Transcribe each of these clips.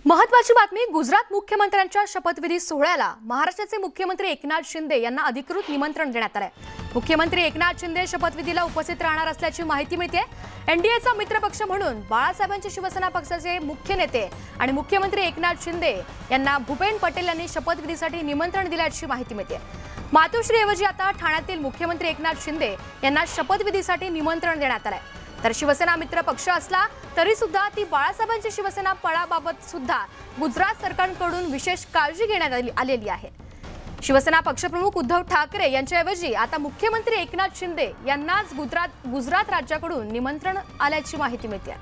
महत्त्वाची बातमी। गुजरात मुख्यमंत्र्यांच्या शपथविधी सोहळ्याला महाराष्ट्राचे मुख्यमंत्री एकनाथ शिंदे यांना अधिकृत निमंत्रण देण्यात आले। मुख्यमंत्री एकनाथ शिंदे शपथविधीला उपस्थित राहणार असल्याची माहिती मिळते। एनडीएचा मित्रपक्ष म्हणून बाळासाहेबांचे शिवसेना पक्षाचे मुख्य नेते आणि मुख्यमंत्री एकनाथ शिंदे यांना भूपेन पटेल यांनी शपथविधीसाठी निमंत्रण दिल्याची माहिती मिळते। मातोश्रीऐवजी आता ठाण्यातील मुख्यमंत्री एकनाथ शिंदे यांना शपथविधीसाठी निमंत्रण देण्यात आले। तर शिवसेना मित्र पक्ष असला तरी सुद्धा ती बाळासाहेबांची शिवसेना पळाबाबत सुद्धा गुजरात सरकारकडून विशेष काळजी घेण्यात आलेली आहे। शिवसेना पक्षप्रमुख उद्धव ठाकरे यांच्याऐवजी आता मुख्यमंत्री एकनाथ शिंदे यांनाच गुजरात राज्याकडून निमंत्रण आल्याची माहिती मिळते।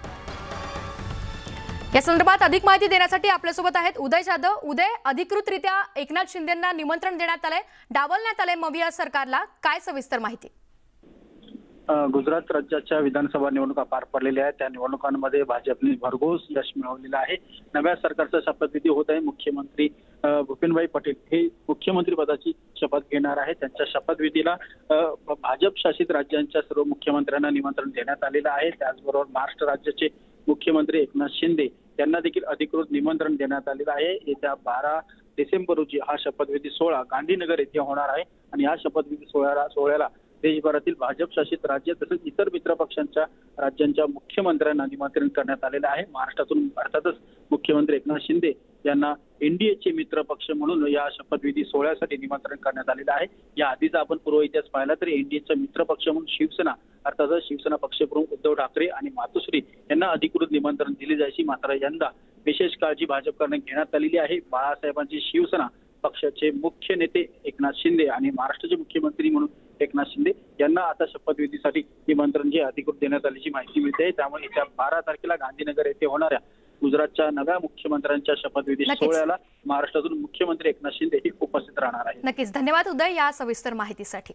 या संदर्भात अधिक माहिती देण्यासाठी आपल्यासोबत आहेत उदय जाधव। उदय, अधिकृतरित्या एकनाथ शिंदेंना निमंत्रण देण्यात आले, डावलण्यात आले मविया सरकारला, काय सविस्तर माहिती? गुजरात राज्याच्या विधानसभा निवडणुका पार पडलेल्या आहेत। त्या निवडणुकांमध्ये भाजपने भरघोस यश मिळवलेलं आहे। नव्या सरकारचा शपथविधी होत आहे। मुख्यमंत्री भूपेनभाई पटेल हे मुख्यमंत्री पदाची शपथ घेणार आहेत। त्यांच्या शपथविधीला भाजप शासित राज्यांच्या सर्व मुख्यमंत्र्यांना निमंत्रण देण्यात आलेलं आहे। त्याचबरोबर महाराष्ट्र राज्याचे मुख्यमंत्री एकनाथ शिंदे यांना देखील अधिकृत निमंत्रण देण्यात आलेलं आहे। येत्या 12 डिसेंबर रोजी हा शपथविधी सोहळा गांधीनगर येथे होणार आहे आणि या शपथविधी सोहळ्याला देशभरातील भाजप शासित राज्य तसेच इतर मित्र पक्षांच्या राज्यांच्या मुख्यमंत्र्यांना निमंत्रण करण्यात आलेलं आहे। महाराष्ट्रातून अर्थातच मुख्यमंत्री एकनाथ शिंदे यांना एनडीएचे मित्र पक्ष म्हणून या शपथविधी सोहळ्यासाठी निमंत्रण करण्यात आलेलं आहे। या आधीचा आपण पूर्व इतिहास पाहिला तर एनडीएचा मित्र पक्ष म्हणून शिवसेना अर्थातच शिवसेना पक्षप्रमुख उद्धव ठाकरे आणि मातोश्री यांना अधिकृत निमंत्रण दिले जायची, मात्र यंदा विशेष काळजी भाजपकडून घेण्यात आलेली आहे। बाळासाहेबांची शिवसेना पक्षाचे मुख्य नेते एकनाथ शिंदे आणि महाराष्ट्राचे मुख्यमंत्री म्हणून एकनाथ शिंदे यांना आता शपथविधीसाठी निमंत्रण जे अधिकृत देण्यात आल्याची माहिती मिळते। त्यामुळे येत्या 12 तारखेला गांधीनगर येथे होणाऱ्या गुजरातच्या नव्या मुख्यमंत्र्यांच्या शपथविधी सोहळ्याला महाराष्ट्रातून मुख्यमंत्री एकनाथ शिंदे हे उपस्थित राहणार आहेत। नक्कीच, धन्यवाद उदय या सविस्तर माहितीसाठी।